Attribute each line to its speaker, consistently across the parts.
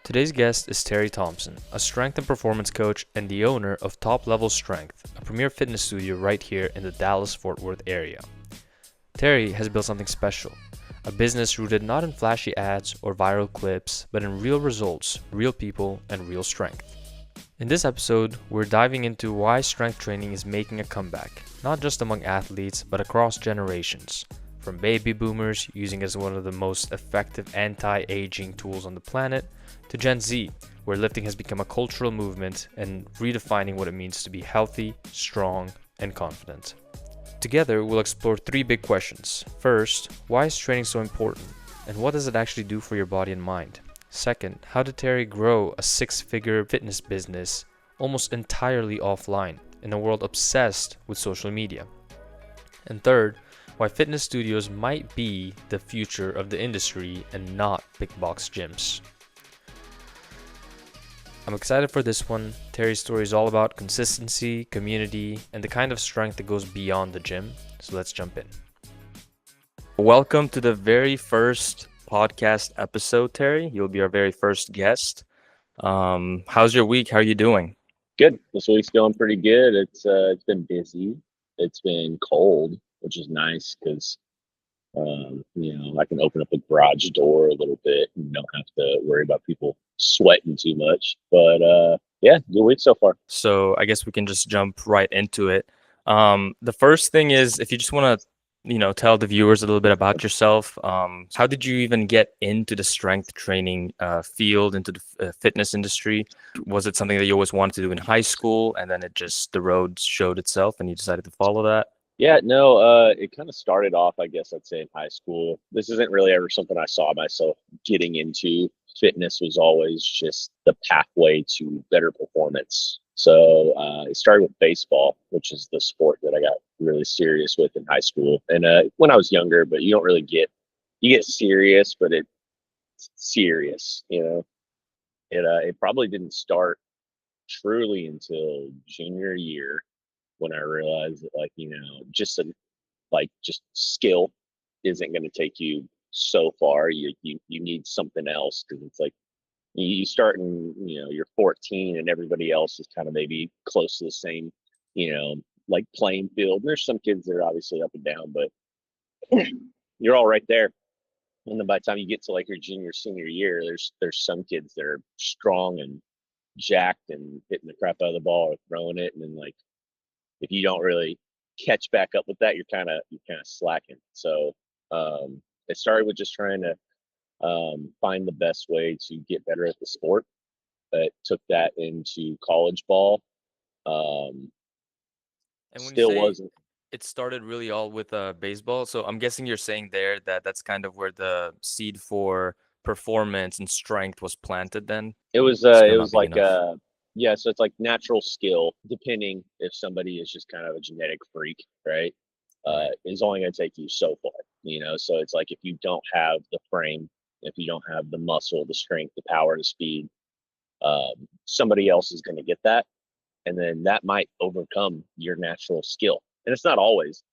Speaker 1: Today's guest is Terry Thompson, a strength and performance coach and the owner of Top Level Strength, a premier fitness studio right here in the Dallas-Fort Worth area. Terry has built something special, a business rooted not in flashy ads or viral clips, but in real results, real people, and real strength. In this episode, we're diving into why strength training is making a comeback, not just among athletes, but across generations. From baby boomers using it as one of the most effective anti-aging tools on the planet, to Gen Z, where lifting has become a cultural movement and redefining what it means to be healthy, strong, and confident. Together, we'll explore three big questions. First, why is training so important? And what does it actually do for your body and mind? Second, how did Terry grow a six-figure fitness business almost entirely offline in a world obsessed with social media? And third, why fitness studios might be the future of the industry and not big box gyms. I'm excited for this one. Terry's story is all about consistency, community, and the kind of strength that goes beyond the gym. So let's jump in. Welcome to the very first podcast episode, Terry. You'll be our very first guest. How's your week? How are you doing?
Speaker 2: Good. This week's going pretty good. It's been busy. It's been cold, which is nice because I can open up the garage door a little bit and don't have to worry about people sweating too much. But yeah, good week so far.
Speaker 1: So I guess we can just jump right into it. The first thing is, if you just want to, tell the viewers a little bit about yourself. How did you even get into the strength training field, into the fitness industry? Was it something that you always wanted to do in high school, and then the road showed itself, and you decided to follow that?
Speaker 2: Yeah, no, it kind of started off, I guess I'd say, in high school. This isn't really ever something I saw myself getting into. Fitness was always just the pathway to better performance. So it started with baseball, which is the sport that I got really serious with in high school. And when I was younger, but you get serious, but it's serious, It probably didn't start truly until junior year when I realized that, just skill isn't going to take you so far. You need something else, because it's like you start in, you're 14 and everybody else is kind of maybe close to the same, like playing field. And there's some kids that are obviously up and down, but you're all right there. And then by the time you get to like your junior, senior year, there's some kids that are strong and jacked and hitting the crap out of the ball or throwing it. And then, like, if you don't really catch back up with that, you're kind of slacking. So it started with just trying to find the best way to get better at the sport. But took that into college ball. Um,
Speaker 1: And when you
Speaker 2: Still
Speaker 1: say
Speaker 2: wasn't.
Speaker 1: it started really all with baseball, so I'm guessing you're saying there that that's kind of where the seed for performance and strength was planted then?
Speaker 2: It
Speaker 1: Skill not
Speaker 2: was
Speaker 1: being
Speaker 2: like
Speaker 1: enough.
Speaker 2: yeah. So it's like natural skill, depending if somebody is just kind of a genetic freak, right?
Speaker 1: Right.
Speaker 2: Is only going to take you so far, So it's like if you don't have the frame, if you don't have the muscle, the strength, the power, the speed, somebody else is going to get that, and then that might overcome your natural skill. And it's not always,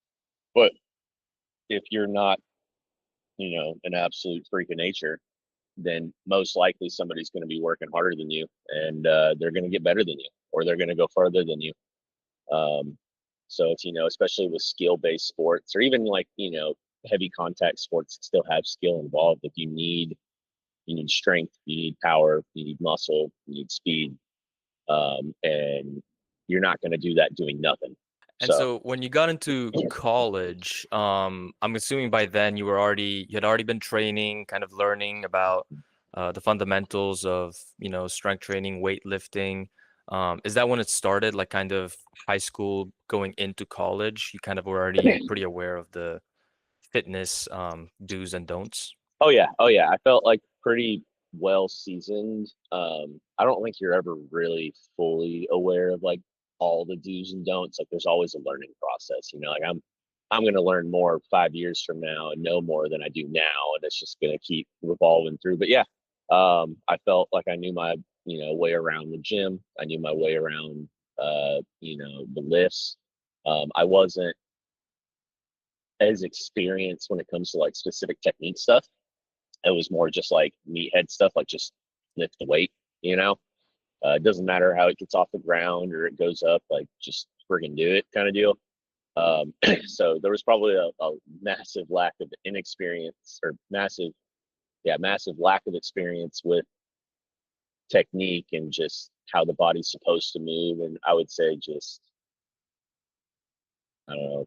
Speaker 2: but if you're not, an absolute freak of nature, then most likely somebody's going to be working harder than you, and they're going to get better than you, or they're going to go further than you. Um, so it's, especially with skill-based sports, or even like, heavy contact sports that still have skill involved. Like you need strength, you need power, you need muscle, you need speed, and you're not going to do that doing nothing.
Speaker 1: And
Speaker 2: So
Speaker 1: so when you got into college, I'm assuming by then you had already been training, kind of learning about the fundamentals of, strength training, weightlifting. Is that when it started, like kind of high school going into college? You kind of were already pretty aware of the fitness do's and don'ts?
Speaker 2: oh yeah, I felt like pretty well seasoned. I don't think you're ever really fully aware of like all the do's and don'ts. Like there's always a learning process, like I'm going to learn more 5 years from now and know more than I do now, and it's just going to keep revolving through. But yeah, I felt like I knew my, way around the gym. I knew my way around the lifts. I wasn't as experienced when it comes to like specific technique stuff. It was more just like meathead stuff, like just lift the weight, you know. It doesn't matter how it gets off the ground or it goes up, like just friggin' do it kind of deal. So there was probably a massive lack of inexperience or massive lack of experience with technique and just how the body's supposed to move. And I would say just, I don't know,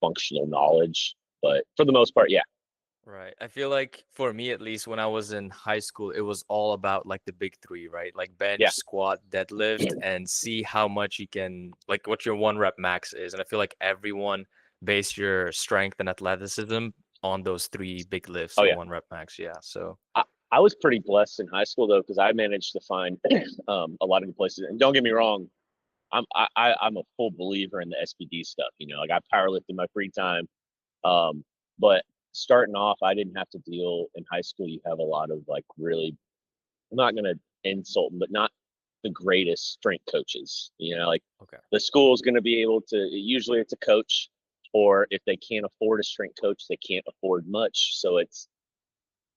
Speaker 2: functional knowledge. But for the most part, yeah.
Speaker 1: Right. I feel like for me at least when I was in high school, it was all about like the big three, right? Like bench,
Speaker 2: Yeah.
Speaker 1: squat, deadlift, and see how much you can like what your one rep max is. And I feel like everyone base your strength and athleticism on those three big lifts
Speaker 2: Oh,
Speaker 1: or
Speaker 2: yeah.
Speaker 1: one rep max. Yeah. So
Speaker 2: I, I was pretty blessed in high school though, because I managed to find a lot of good places. And don't get me wrong, I'm a full believer in the SPD stuff. You know, like I powerlift in my free time. Um, but starting off, I didn't have to deal in high school. You have a lot of like really, I'm not gonna insult them, but not the greatest strength coaches. You know, like
Speaker 1: okay.
Speaker 2: the school is gonna be able to. Usually, it's a coach, or if they can't afford a strength coach, they can't afford much. So it's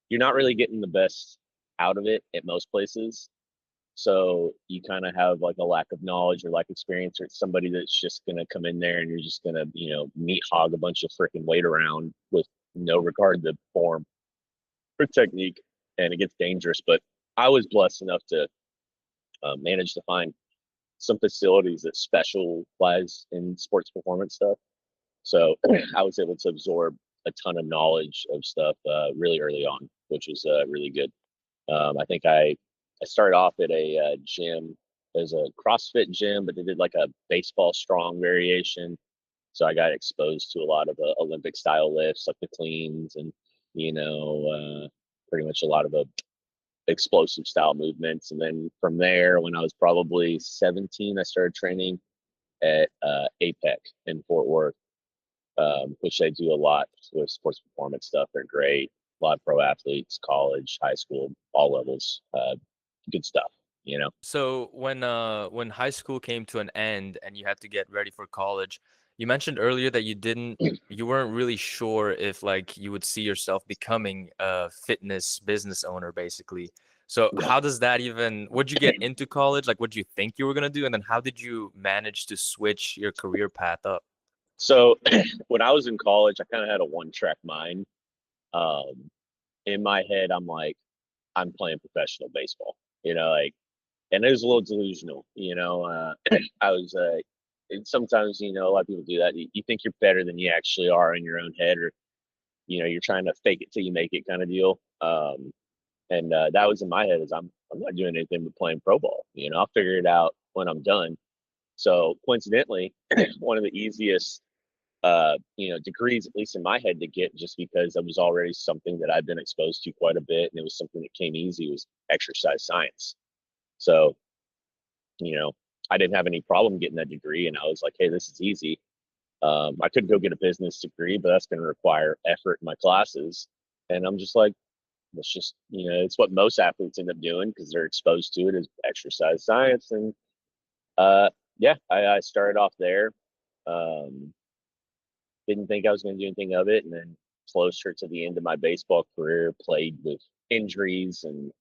Speaker 2: you're not really getting the best out of it at most places. So you kind of have like a lack of knowledge or lack of experience, or it's somebody that's just gonna come in there and you're just gonna, meat hog a bunch of freaking weight around with no regard to form or technique, and it gets dangerous. But I was blessed enough to manage to find some facilities that specialize in sports performance stuff. So I was able to absorb a ton of knowledge of stuff really early on, which was really good. I think I started off at a gym as a CrossFit gym, but they did like a baseball strong variation. So I got exposed to a lot of Olympic style lifts, like the cleans, and you know, pretty much a lot of explosive style movements. And then from there, when I was probably 17, I started training at APEC in Fort Worth, which they do a lot with sports performance stuff. They're great. A lot of pro athletes, college, high school, all levels. Good stuff, you know?
Speaker 1: So when high school came to an end and you had to get ready for college, you mentioned earlier that you weren't really sure if like you would see yourself becoming a fitness business owner basically. So
Speaker 2: Yeah.
Speaker 1: how does that even would you get into college? Like what do you think you were gonna do? And then how did you manage to switch your career path up?
Speaker 2: So when I was in college, I kind of had a one track mind. Um, in my head, I'm like, I'm playing professional baseball, like, and it was a little delusional, I was, and sometimes, a lot of people do that. You think you're better than you actually are in your own head, or, you're trying to fake it till you make it kind of deal. And that was in my head is I'm not doing anything but playing pro ball. I'll figure it out when I'm done. So coincidentally, one of the easiest degrees, at least in my head, to get just because it was already something that I've been exposed to quite a bit, and it was something that came easy was exercise science. So, you know, I didn't have any problem getting that degree, and I was like, hey, this is easy. I could go get a business degree, but that's going to require effort in my classes. And I'm just like, it's just, it's what most athletes end up doing because they're exposed to it as exercise science. And uh, yeah, I started off there. Um, didn't think I was going to do anything of it. And then closer to the end of my baseball career, played with injuries and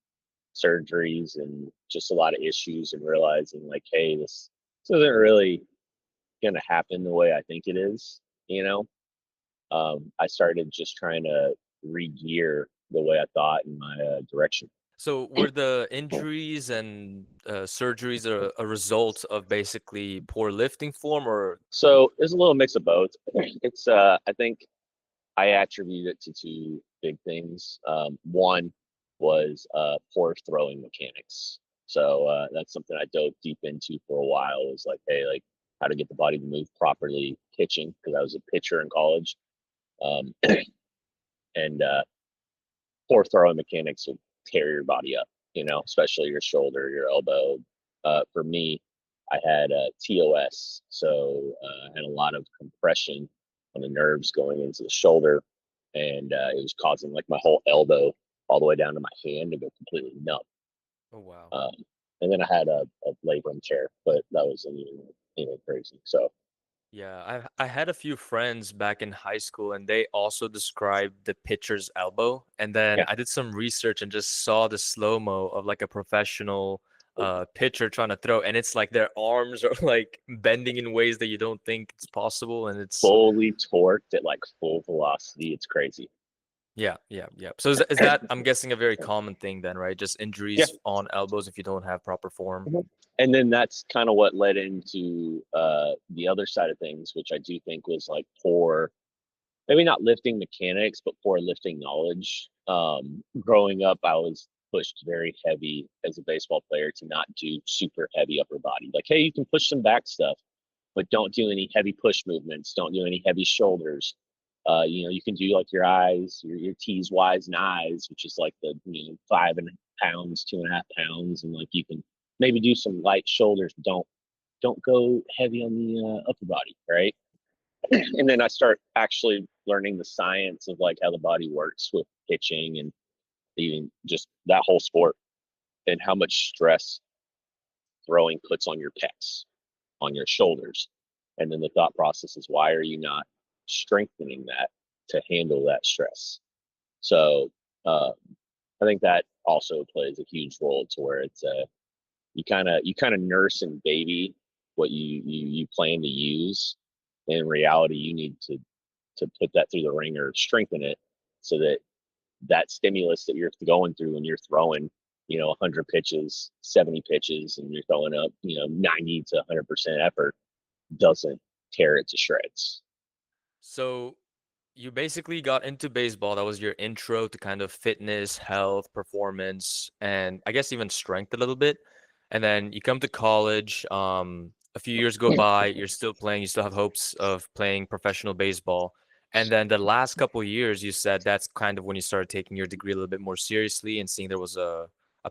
Speaker 2: surgeries and just a lot of issues, and realizing like, hey, this isn't really going to happen the way I think it is. I started just trying to re-gear the way I thought in my direction.
Speaker 1: So were the injuries and surgeries a result of basically poor lifting form or
Speaker 2: So there's a little mix of both. It's I think I attribute it to two big things. One was poor throwing mechanics. So that's something I dove deep into for a while. Was like, hey, like how to get the body to move properly pitching, because I was a pitcher in college. Um, and poor throwing mechanics will tear your body up, especially your shoulder, your elbow. For me, I had TOS, so I had a lot of compression on the nerves going into the shoulder, and it was causing like my whole elbow all the way down to my hand to go completely numb.
Speaker 1: oh wow.
Speaker 2: Um, and then I had a labrum tear, but that was even crazy. So
Speaker 1: Yeah, I had a few friends back in high school and they also described the pitcher's elbow. And then
Speaker 2: Yeah.
Speaker 1: I did some research and just saw the slow-mo of like a professional pitcher trying to throw, and it's like their arms are like bending in ways that you don't think it's possible, and it's
Speaker 2: Fully torqued at like full velocity. It's crazy.
Speaker 1: yeah, yeah, yeah. So is that, I'm guessing, a very common thing then, right? Just
Speaker 2: Yeah.
Speaker 1: injuries on elbows if you don't have proper form.
Speaker 2: Mhm. And then that's kind of what led into the other side of things, which I do think was like poor, maybe not lifting mechanics, but poor lifting knowledge. Growing up, I was pushed very heavy as a baseball player to not do super heavy upper body. Like, hey, you can push some back stuff, but don't do any heavy push movements. Don't do any heavy shoulders. You can do like your eyes, your T's, Y's, and I's, which is like the 5 pounds, 2.5 pounds, and like you can maybe do some light shoulders. But don't go heavy on the upper body, right? And then I start actually learning the science of like how the body works with pitching and even just that whole sport and how much stress throwing puts on your pecs, on your shoulders. And then the thought process is, why are you not strengthening that to handle that stress? So uh, I think that also plays a huge role to where it's you kind of nurse and baby what you plan to use. In reality, you need to put that through the ringer, strengthen it so that that stimulus that you're going through when you're throwing 100 pitches, 70 pitches, and you're throwing up 90 to 100% effort doesn't tear it to shreds.
Speaker 1: So you basically got into baseball. That was your intro to kind of fitness, health, performance, and I guess even strength a little bit. And then you come to college. A few years go by. You're still playing. You still have hopes of playing professional baseball. And then the last couple years, you said that's kind of when you started taking your degree a little bit more seriously and seeing there was a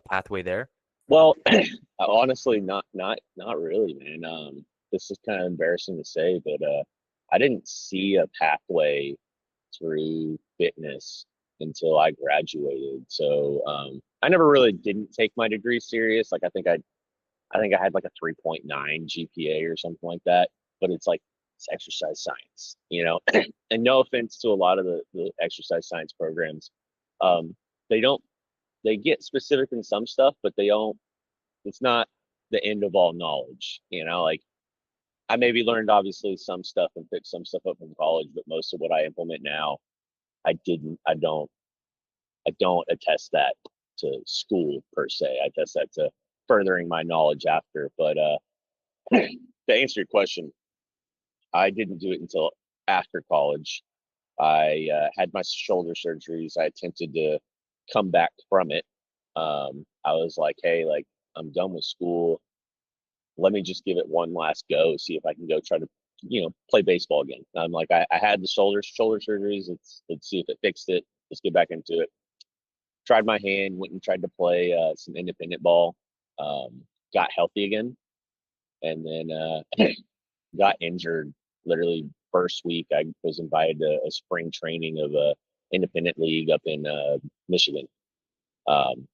Speaker 1: pathway there.
Speaker 2: Well, honestly, not really, man. This is kind of embarrassing to say, but I didn't see a pathway through fitness until I graduated. So I never really didn't take my degree serious. Like I think I had like a 3.9 GPA or something like that. But it's exercise science. And no offense to a lot of the exercise science programs, um, they don't they get specific in some stuff, but they don't. It's not the end of all knowledge. Like I maybe learned obviously some stuff and picked some stuff up from college, but most of what I implement now, I didn't. I don't attest that to school per se. I attest that to furthering my knowledge after. But to answer your question, I didn't do it until after college. I had my shoulder surgeries. I attempted to come back from it. I was like, hey, like I'm done with school. Let me just give it one last go, see if I can go try to, play baseball again. I'm like, I had the shoulder surgeries. Let's see if it fixed it. Let's get back into it. Tried my hand, went and tried to play some independent ball. Got healthy again, and then got injured. Literally first week, I was invited to a spring training of a independent league up in Michigan. Um,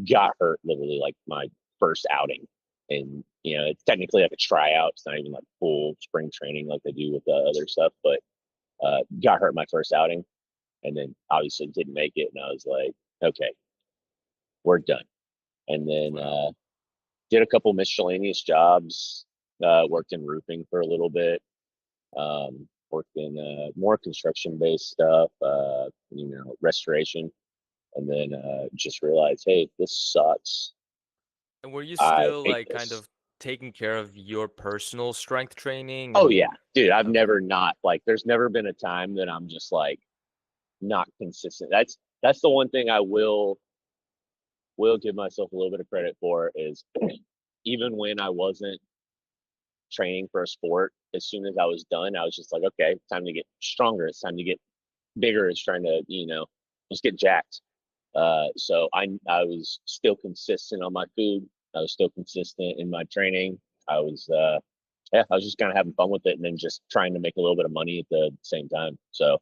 Speaker 2: got hurt literally like my first outing, and it's technically like a tryout. It's not even like full spring training like they do with the other stuff, but got hurt my first outing, and then obviously didn't make it, and I was like, okay, we're done. And then
Speaker 1: Wow.
Speaker 2: did a couple miscellaneous jobs. Worked in roofing for a little bit. Worked in more construction based stuff, restoration, and then just realized, hey, this sucks.
Speaker 1: And were you
Speaker 2: I
Speaker 1: still
Speaker 2: hate
Speaker 1: like kind
Speaker 2: this.
Speaker 1: of taking care of your personal strength training
Speaker 2: Oh yeah,
Speaker 1: and
Speaker 2: dude, I've
Speaker 1: okay.
Speaker 2: never not like. There's never been a time that I'm just like not consistent. That's the one thing I will give myself a little bit of credit for is even when I wasn't training for a sport, as soon as I was done, I was just like, okay, it's time to get stronger. It's time to get bigger. It's trying to, let's get jacked. So I was still consistent on my food. I was still consistent in my training. I was yeah, I was just kind of having fun with it and then just trying to make a little bit of money at the same time. So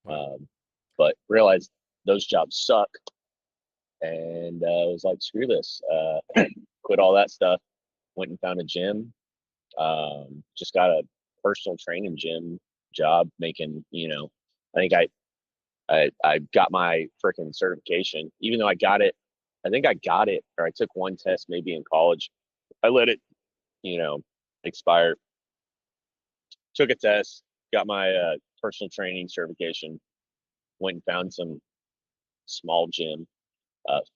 Speaker 1: Wow.
Speaker 2: um, but realized those jobs suck, and I was like, screw this. Quit all that stuff. Went and found a gym. Just got a personal training gym job making, I think I got my freaking certification, even though I think I got it, or I took one test maybe in college. I let it, you know, expire, took a test, got my personal training certification, went and found some small gym,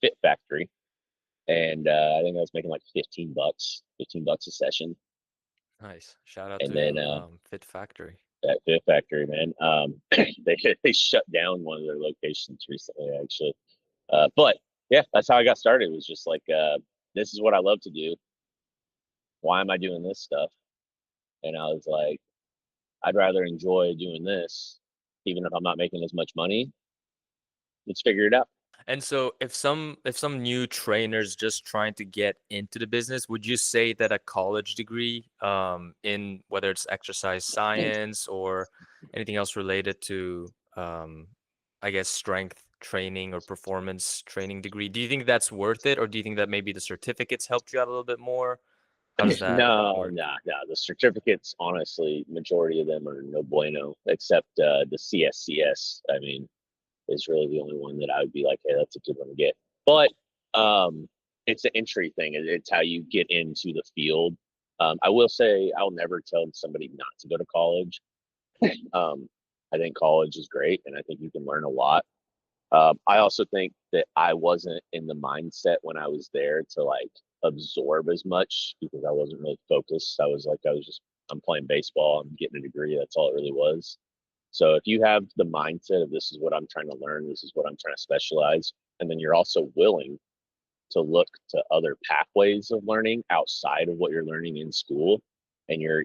Speaker 2: Fit Factory, and I think I was making like 15 bucks a session.
Speaker 1: Nice. Shout out
Speaker 2: And then
Speaker 1: to Fit Factory.
Speaker 2: that Fit Factory, man, they shut down one of their locations recently, actually. But yeah, that's how I got started. It was just like, this is what I love to do. Why am I doing this stuff? And I was like, I'd rather enjoy doing this, even if I'm not making as much money. Let's figure it out.
Speaker 1: And so if some new trainers just trying to get into the business, would you say that a college degree in whether it's exercise science or anything else related to I guess strength training or performance training degree, do you think that's worth it, or do you think that maybe the certificates helped you out a little bit more? How does that
Speaker 2: No,
Speaker 1: work?
Speaker 2: nah, nah. The certificates, honestly, majority of them are no bueno, except the CSCS. I mean, is really the only one that I would be like, hey, that's a good one to get. But um, it's an entry thing. It's how you get into the field. I will say I'll never tell somebody not to go to college. I think college is great, and I think you can learn a lot. I also think that I wasn't in the mindset when I was there to like absorb as much because I wasn't really focused. I'm playing baseball, I'm getting a degree. That's all it really was. So if you have the mindset of this is what I'm trying to learn, this is what I'm trying to specialize, and then you're also willing to look to other pathways of learning outside of what you're learning in school, and you're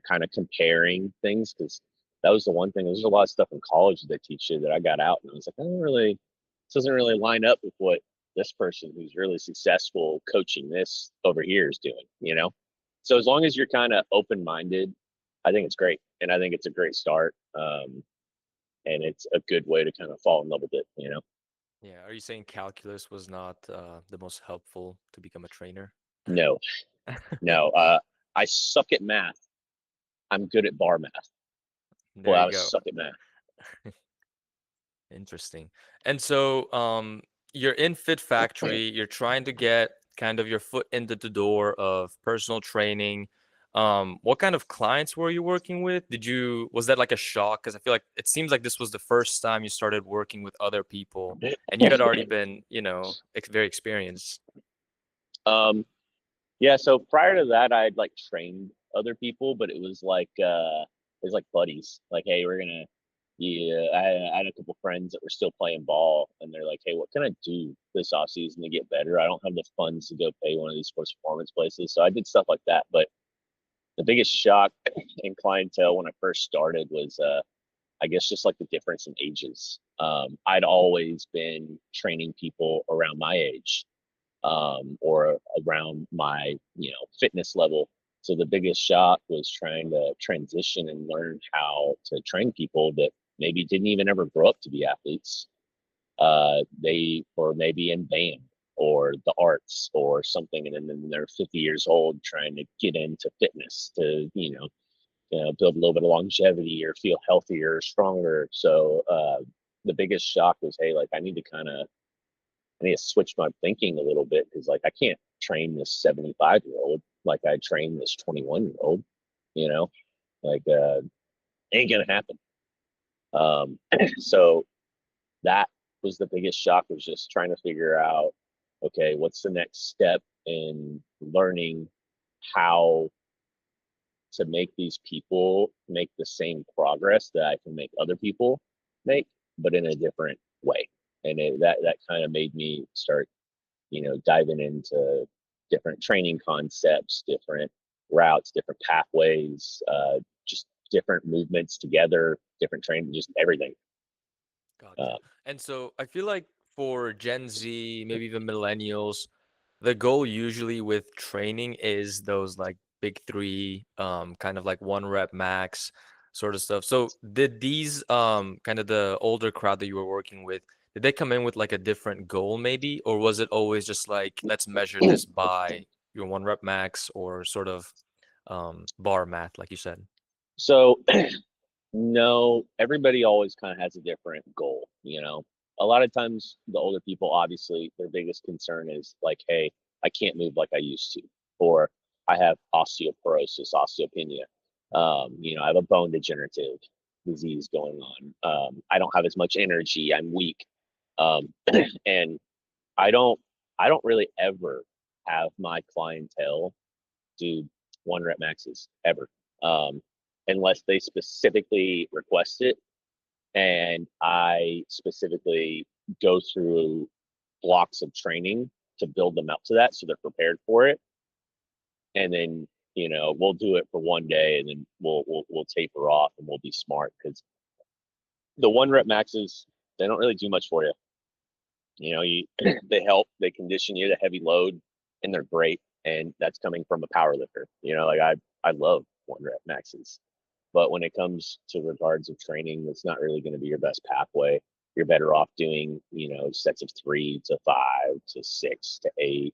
Speaker 2: kind of comparing things, because that was the one thing. There's a lot of stuff in college that they teach you that I got out and I was like, I don't really, this doesn't really line up with what this person who's really successful coaching this over here is doing. So as long as you're kind of open-minded, I think it's great, and I think it's a great start, and it's a good way to kind of fall in love with it.
Speaker 1: Yeah, are you saying calculus was not the most helpful to become a trainer?
Speaker 2: No, no. I suck at math. I'm good at bar math.
Speaker 1: There
Speaker 2: Well,
Speaker 1: you
Speaker 2: I
Speaker 1: go.
Speaker 2: suck at math.
Speaker 1: Interesting. And so, you're in Fit Factory, you're trying to get kind of your foot into the door of personal training. What kind of clients were you working with? Was that like a shock? Because I feel like it seems like this was the first time you started working with other people and you had already been, very experienced.
Speaker 2: um, yeah. So prior to that, I'd like trained other people, but it was like buddies. Like, hey, we're gonna. Yeah, I had a couple friends that were still playing ball, and they're like, "Hey, what can I do this off season to get better? I don't have the funds to go pay one of these sports performance places." So I did stuff like that. But the biggest shock in clientele when I first started was, I guess, just like the difference in ages. I'd always been training people around my age, or around my, fitness level. So the biggest shock was trying to transition and learn how to train people that maybe didn't even ever grow up to be athletes. They were maybe in band or the arts or something, and then they're 50 years old trying to get into fitness to, build a little bit of longevity or feel healthier, stronger. So the biggest shock was, hey, like I need to switch my thinking a little bit, because like I can't train this 75-year-old like I train this 21-year-old, you know, like ain't gonna happen. Um, so that was the biggest shock, was just trying to figure out, okay, what's the next step in learning how to make these people make the same progress that I can make other people make, but in a different way. And that kind of made me start, diving into different training concepts, different routes, different pathways, just different movements together, different training, just everything.
Speaker 1: Gotcha.
Speaker 2: Uh,
Speaker 1: And so I feel like for Gen Z, maybe even millennials, the goal usually with training is those like big three, kind of like one rep max sort of stuff. So did these kind of the older crowd that you were working with, did they come in with like a different goal maybe? Or was it always just like, let's measure this by your one rep max or sort of bar math, like you said?
Speaker 2: So no, everybody always kind of has a different goal, you know. A lot of times the older people, obviously, their biggest concern is like, hey, I can't move like I used to, or I have osteoporosis, osteopenia. You know, I have a bone degenerative disease going on. I don't have as much energy. I'm weak. Um, and I don't, I don't really ever have my clientele do 1 rep maxes ever, um, unless they specifically request it, and I specifically go through blocks of training to build them up to that so they're prepared for it. And then, you know, we'll do it for 1 day and then we'll taper off and we'll be smart because the 1 rep maxes, they don't really do much for you. You know, you they help, they condition you to heavy load, and they're great. And that's coming from a power lifter. You know, like I love 1 rep maxes. But when it comes to regards of training, it's not really going to be your best pathway. You're better off doing, you know, sets of 3 to 5 to 6 to 8,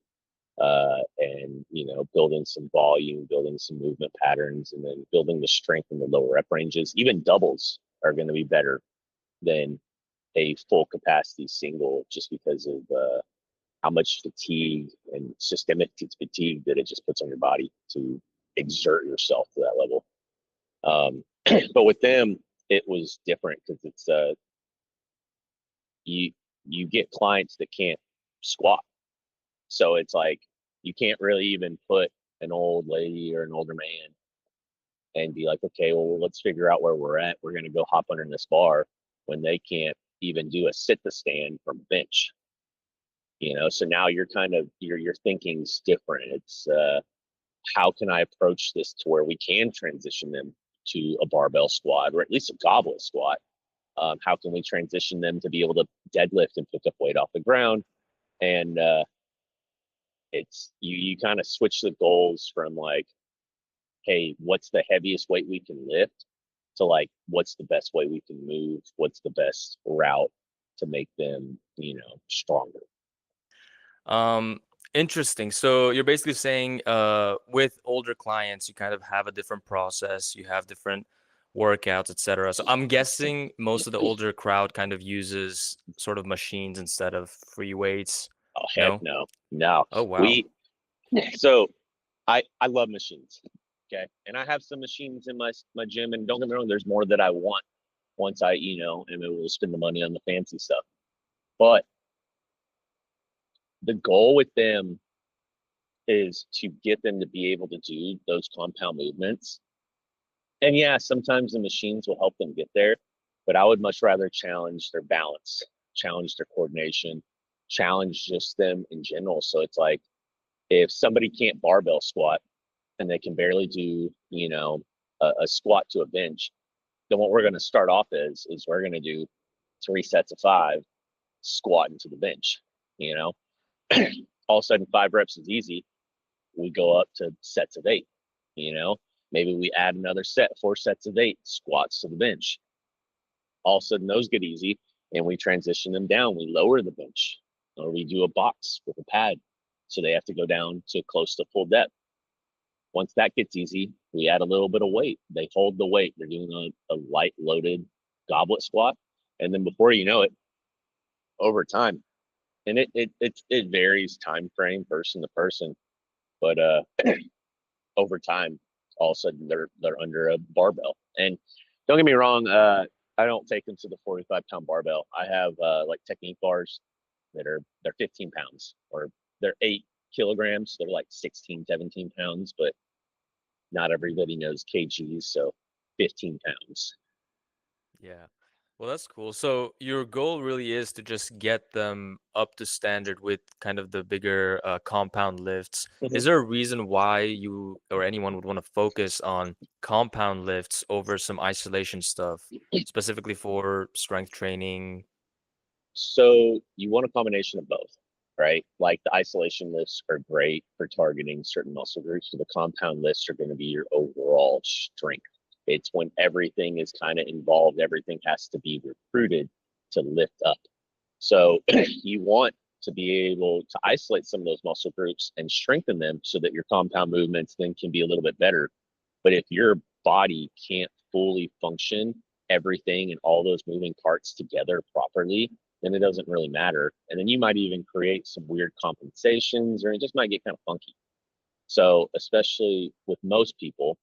Speaker 2: and, you know, building some volume, building some movement patterns, and then building the strength in the lower rep ranges. Even doubles are going to be better than a full capacity single, just because of how much fatigue and systemic fatigue that it just puts on your body to exert yourself to that level. But with them, it was different because it's you you get clients that can't squat, so it's like you can't really even put an old lady or an older man and be like, okay, well, let's figure out where we're at. We're gonna go hop under this bar when they can't even do a sit to stand from bench. You know, so now you're kind of your thinking's different. It's how can I approach this to where we can transition them to a barbell squat or at least a goblet squat? How can we transition them to be able to deadlift and pick up weight off the ground? And it's you kind of switch the goals from like, hey, what's the heaviest weight we can lift, to like, what's the best way we can move? What's the best route to make them, you know, stronger?
Speaker 1: Um, Interesting. So you're basically saying, with older clients, you kind of have a different process, you have different workouts, etc. So I'm guessing most of the older crowd kind of uses sort of machines instead of free weights.
Speaker 2: Oh heck
Speaker 1: No?
Speaker 2: no, no.
Speaker 1: Oh wow.
Speaker 2: We so I love machines. Okay, and I have some machines in my gym, and don't get me wrong, there's more that I want once I, you know, am able to spend the money on the fancy stuff. But the goal with them is to get them to be able to do those compound movements. And yeah, sometimes the machines will help them get there, but I would much rather challenge their balance, challenge their coordination, challenge just them in general. So it's like, if somebody can't barbell squat and they can barely do, you know, a squat to a bench, then what we're going to start off is we're going to do 3 sets of 5 squatting to the bench. You know, all of a sudden 5 reps is easy. We go up to sets of 8. You know, maybe we add another set, 4 sets of 8 squats to the bench. All of a sudden those get easy, and we transition them down. We lower the bench, or we do a box with a pad, so they have to go down to close to full depth. Once that gets easy, we add a little bit of weight. They hold the weight. They're doing a light loaded goblet squat. And then before you know it, over time, and it varies time frame person to person, but over time, all of a sudden they're under a barbell. And don't get me wrong, I don't take them to the 45-pound barbell. I have like technique bars that they're 15 pounds, or they're 8 kilograms. They're like 16, 17 pounds, but not everybody knows kgs, so 15 pounds.
Speaker 1: Yeah. Well, that's cool. So your goal really is to just get them up to standard with kind of the bigger compound lifts.
Speaker 2: Mhm.
Speaker 1: Is there a reason why you or anyone would want to focus on compound lifts over some isolation stuff, specifically for strength training?
Speaker 2: So you want a combination of both, right? Like the isolation lifts are great for targeting certain muscle groups, so the compound lifts are going to be your overall strength. It's when everything is kind of involved, everything has to be recruited to lift up. So you want to be able to isolate some of those muscle groups and strengthen them so that your compound movements then can be a little bit better. But if your body can't fully function everything and all those moving parts together properly, then it doesn't really matter. And then you might even create some weird compensations, or it just might get kind of funky. So especially with most people,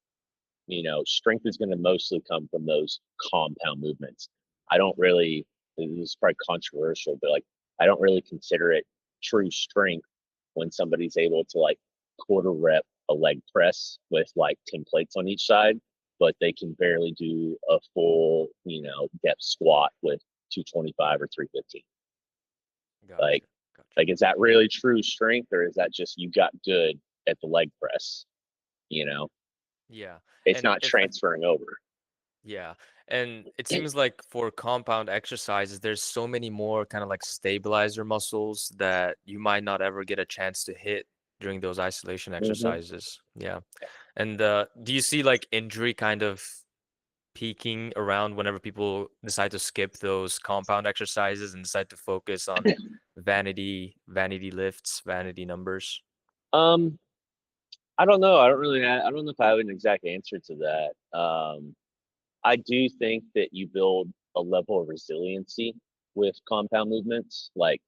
Speaker 2: strength is going to mostly come from those compound movements. I don't really, this is probably controversial, but like, I don't really consider it true strength when somebody's able to like quarter rep a leg press with like 10 plates on each side, but they can barely do a full, depth squat with 225 or 315.
Speaker 1: Gotcha.
Speaker 2: Like,
Speaker 1: Gotcha.
Speaker 2: is that really true strength, or is that just you got good at the leg press?
Speaker 1: Yeah.
Speaker 2: It's
Speaker 1: And
Speaker 2: not transferring over.
Speaker 1: yeah. And it seems like for compound exercises, there's so many more kind of like stabilizer muscles that you might not ever get a chance to hit during those isolation
Speaker 2: Hmm.
Speaker 1: exercises. Yeah. And do you see like injury kind of peaking around whenever people decide to skip those compound exercises and decide to focus on vanity lifts, vanity numbers?
Speaker 2: Um, I don't know. I don't know if I have an exact answer to that. I do think that you build a level of resiliency with compound movements. Like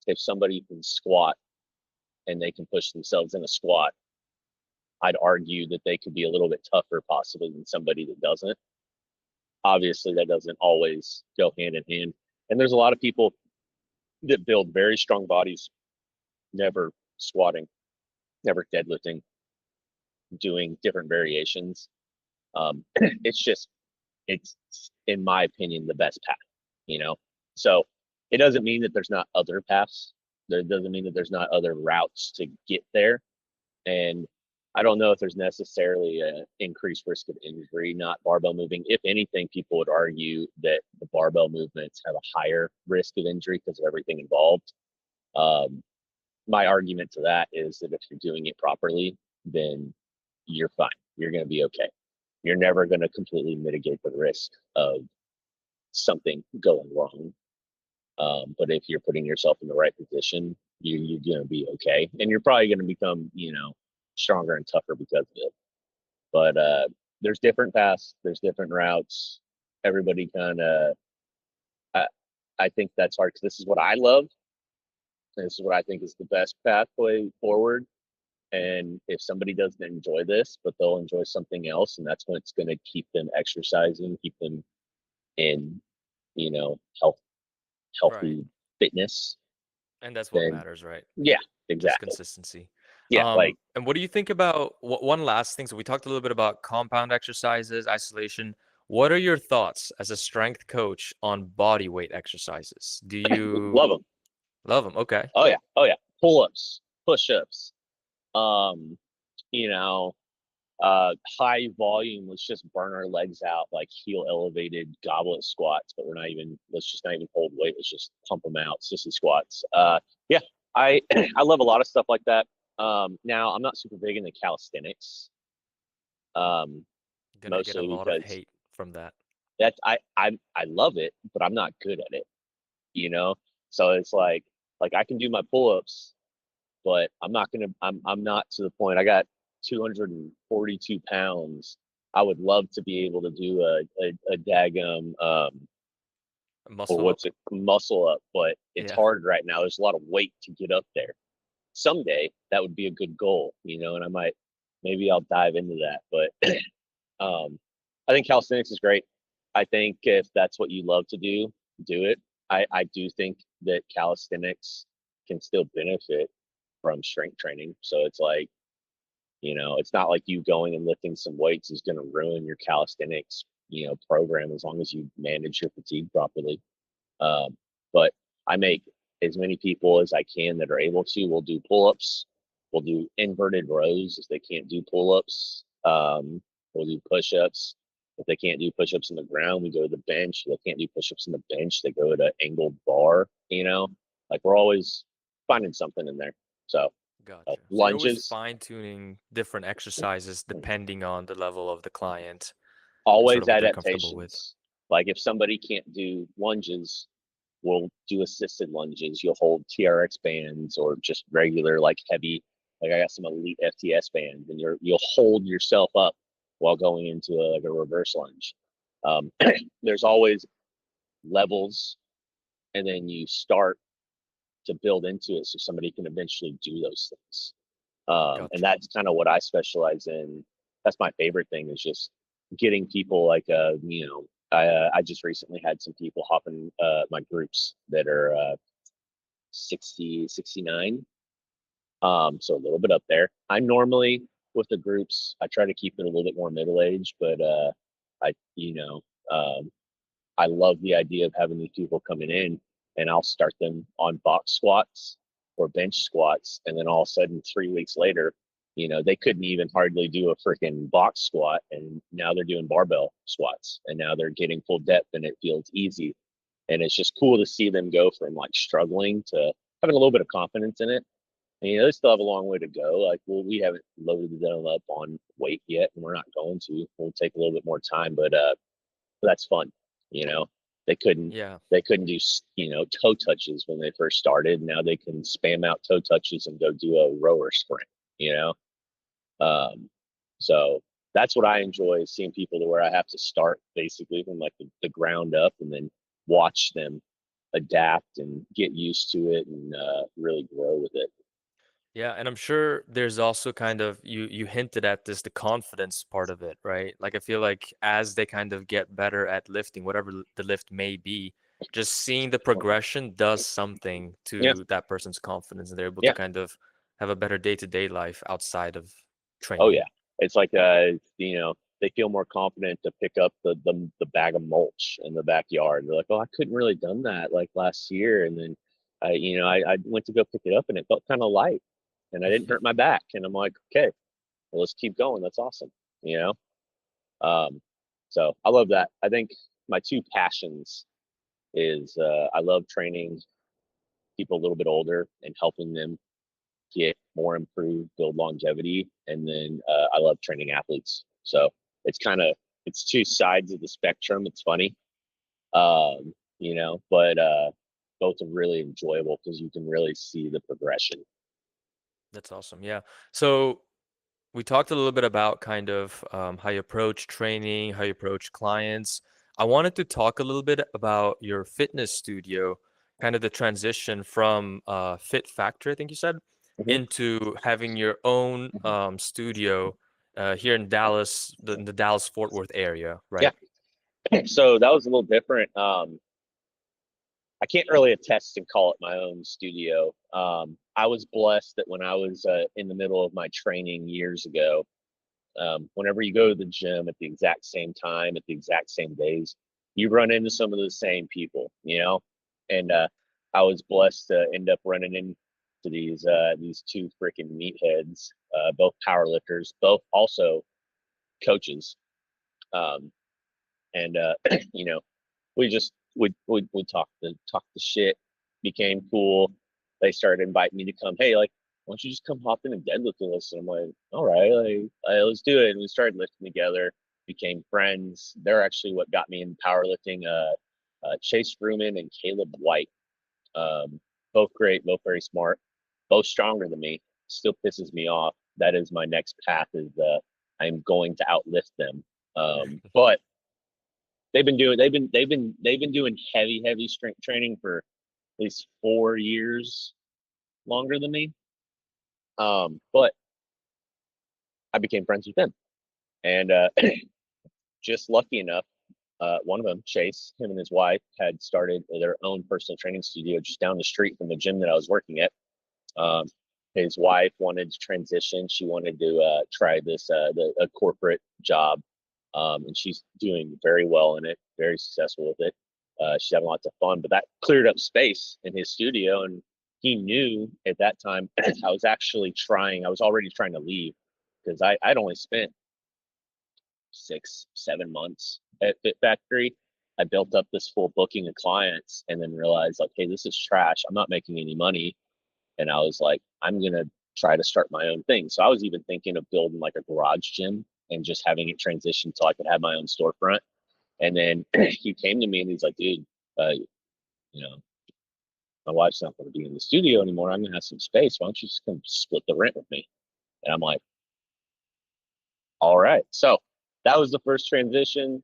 Speaker 2: if somebody can squat and they can push themselves in a squat, I'd argue that they could be a little bit tougher possibly than somebody that doesn't. Obviously, that doesn't always go hand in hand. And there's a lot of people that build very strong bodies, never squatting, never deadlifting, doing different variations. It's just, it's in my opinion the best path, you know. So it doesn't mean that there's not other paths. There doesn't mean that there's not other routes to get there. And I don't know if there's necessarily an increased risk of injury not barbell moving. If anything, people would argue that the barbell movements have a higher risk of injury because of everything involved. Um, my argument to that is that if you're doing it properly, then you're fine. You're going to be okay. You're never going to completely mitigate the risk of something going wrong. But if you're putting yourself in the right position, you're going to be okay. And you're probably going to become, stronger and tougher because of it. But there's different paths, there's different routes. Everybody kind of, I, I think that's hard because this is what I love. This is what I think is the best pathway forward. And if somebody doesn't enjoy this, but they'll enjoy something else, and that's what's going to keep them exercising, keep them in, health,
Speaker 1: Right.
Speaker 2: healthy fitness,
Speaker 1: And that's what
Speaker 2: then
Speaker 1: matters, right?
Speaker 2: yeah,
Speaker 1: Just
Speaker 2: exactly.
Speaker 1: consistency.
Speaker 2: Yeah, like
Speaker 1: And what do you think about one last thing? So we talked a little bit about compound exercises, isolation. What are your thoughts as a strength coach on body weight exercises? Do you
Speaker 2: love them.
Speaker 1: love them? Okay.
Speaker 2: Oh yeah, oh yeah. Pull-ups, push-ups. Um, you know, high volume. Let's just burn our legs out like heel elevated goblet squats, but let's just not even hold weight. Let's just pump them out, sissy squats. Yeah, I I love a lot of stuff like that. Now I'm not super big into calisthenics. Um,
Speaker 1: Gonna get a
Speaker 2: mostly
Speaker 1: lot of
Speaker 2: because
Speaker 1: hate from that.
Speaker 2: I love it, but I'm not good at it. You know, so it's like I can do my pull-ups, but I'm not to the point. I got 242 pounds. I would love to be able to do a daggum or
Speaker 1: Muscle
Speaker 2: what's
Speaker 1: up.
Speaker 2: it muscle up, but it's
Speaker 1: Yeah.
Speaker 2: hard right now. There's a lot of weight to get up there. Someday that would be a good goal, and maybe I'll dive into that. But I think calisthenics is great. I think if that's what you love to do it. I do think that calisthenics can still benefit from strength training. So it's like, it's not like you going and lifting some weights is going to ruin your calisthenics, program as long as you manage your fatigue properly. Um, but I make as many people as I can that are able to. We'll do pull-ups. We'll do inverted rows if they can't do pull-ups. We'll do push-ups. If they can't do push-ups in the ground, we go to the bench. If they can't do push-ups in the bench, they go to angled bar. Like we're always finding something in there. So
Speaker 1: Gotcha. So you're always
Speaker 2: lunges,
Speaker 1: fine-tuning different exercises depending on the level of the client and sort
Speaker 2: always
Speaker 1: of what they're comfortable with.
Speaker 2: adaptations. Like if somebody can't do lunges, we'll do assisted lunges. You'll hold TRX bands or just regular like heavy. Like I got some elite FTS bands, and you'll hold yourself up while going into like a reverse lunge. There's always levels, and then you start to build into it so somebody can eventually do those things. And
Speaker 1: Gotcha.
Speaker 2: that's kind of what I specialize in. That's my favorite thing, is just getting people like, I just recently had some people hop in my groups that are 60, 69. So a little bit up there. I normally, with the groups, I try to keep it a little bit more middle age, but I, you know, um, I love the idea of having these people coming in, and I'll start them on box squats or bench squats. And then all of a sudden, 3 weeks later, they couldn't even hardly do a freaking box squat. And now they're doing barbell squats, and now they're getting full depth, and it feels easy. And it's just cool to see them go from like struggling to having a little bit of confidence in it. And, they still have a long way to go. Like, well, we haven't loaded them up on weight yet, and we're not going to. We'll take a little bit more time, but that's fun. You know, they couldn't
Speaker 1: Yeah.
Speaker 2: they couldn't do toe touches when they first started. Now they can spam out toe touches and go do a rower sprint. You know, um, so that's what I enjoy, is seeing people to where I have to start basically from like the ground up, and then watch them adapt and get used to it, and really grow with it.
Speaker 1: Yeah, and I'm sure there's also kind of you hinted at this, the confidence part of it, right? Like I feel like as they kind of get better at lifting, whatever the lift may be, just seeing the progression does something
Speaker 2: Yeah,
Speaker 1: to that person's confidence, and they're able to
Speaker 2: yeah.
Speaker 1: kind of have a better day-to-day life outside of
Speaker 2: Oh yeah,
Speaker 1: training.
Speaker 2: it's like they feel more confident to pick up the bag of mulch in the backyard. They're like, oh, I couldn't really done that like last year, and then I went to go pick it up, and it felt kind of light, and I didn't hurt my back, and I'm like, okay, well, let's keep going. That's awesome, you know. Um, so I love that. I think my two passions is I love training people a little bit older and helping them get more improved, build longevity, and then I love training athletes. So it's two sides of the spectrum. It's funny, but both are really enjoyable because you can really see the progression.
Speaker 1: That's awesome. Yeah. So we talked a little bit about kind of how you approach training, how you approach clients. I wanted to talk a little bit about your fitness studio, kind of the transition from Fit Factory, I think you said,
Speaker 2: Hmm.
Speaker 1: into having your own studio here in Dallas, the Dallas Fort Worth area,
Speaker 2: Yeah.
Speaker 1: right?
Speaker 2: So that was a little different. I can't really attest and call it my own studio. I was blessed that when I was in the middle of my training years ago, whenever you go to the gym at the exact same time, at the exact same days, you run into some of the same people, And I was blessed to end up running into these two freaking meatheads, both powerlifters, both also coaches. Um, and you know, we just we talk the shit, became cool. They started inviting me to come. Hey, like, why don't you just come hop in and deadlift with us? And I'm like, all right, let's do it. And we started lifting together, became friends. They're actually what got me in powerlifting. Chase Fruman and Caleb White, um, both great, both very smart, both stronger than me. Still pisses me off. That is my next path. Is I'm going to outlift them. But they've been doing heavy strength training for at least 4 years longer than me. But I became friends with them, and just lucky enough, one of them, Chase, him and his wife had started their own personal training studio just down the street from the gym that I was working at. Um, his wife wanted to transition. She wanted to try a corporate job, and she's doing very well in it, very successful with it. She's having lots of fun, but that cleared up space in his studio, and he knew at that time I was actually trying. I was already trying to leave because I'd only spent 6, 7 months at Fit Factory. I built up this full booking of clients, and then realized like, hey, this is trash. I'm not making any money, and I was like, I'm gonna try to start my own thing. So I was even thinking of building like a garage gym and just having it transition so I could have my own storefront. And then he came to me and he's like, dude, uh, you know, my wife's not going to be in the studio anymore. I'm gonna have some space. Why don't you just come split the rent with me? And I'm like, all right. So that was the first transition.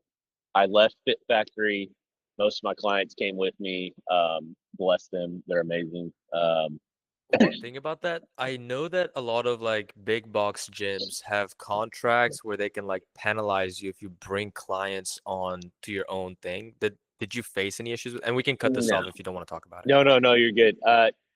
Speaker 2: I left Fit Factory. Most of my clients came with me. Bless them, they're amazing.
Speaker 1: One thing about that, I know that a lot of like big box gyms have contracts where they can like penalize you if you bring clients on to your own thing. Did you face any issues with, and we can cut this
Speaker 2: No,
Speaker 1: off if you don't want to talk about it.
Speaker 2: no, you're good.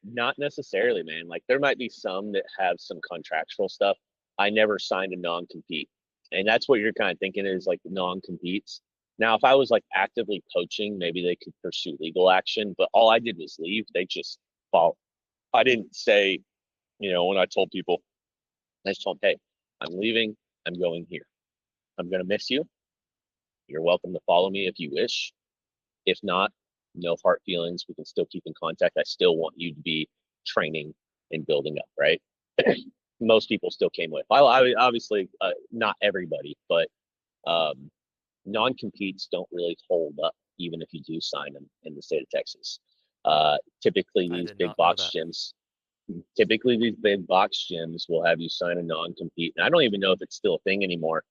Speaker 2: Not necessarily, man. Like there might be some that have some contractual stuff. I never signed a non-compete, and that's what you're kind of thinking is like non-competes. Now, if I was like actively poaching, maybe they could pursue legal action. But all I did was leave. They just follow. I didn't say, when I told people, I just told them, hey, I'm leaving. I'm going here. I'm gonna miss you. You're welcome to follow me if you wish. If not, no hard feelings. We can still keep in contact. I still want you to be training and building up, right? Most people still came with. I obviously not everybody, but um, non-competes don't really hold up, even if you do sign them in the state of Texas. Typically,
Speaker 1: I
Speaker 2: these
Speaker 1: did
Speaker 2: big
Speaker 1: not know
Speaker 2: box
Speaker 1: that.
Speaker 2: gyms, typically these big box gyms will have you sign a non-compete, and I don't even know if it's still a thing anymore,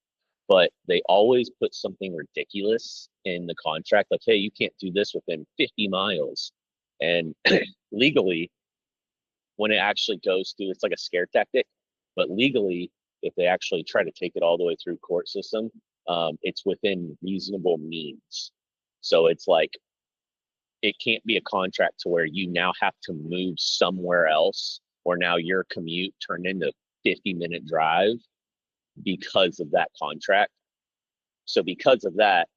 Speaker 2: but they always put something ridiculous in the contract, like, hey, you can't do this within 50 miles. And legally, when it actually goes through, it's like a scare tactic. But legally, if they actually try to take it all the way through court system, it's within reasonable means. So it's like it can't be a contract to where you now have to move somewhere else, or now your commute turned into 50-minute drive because of that contract. So because of that,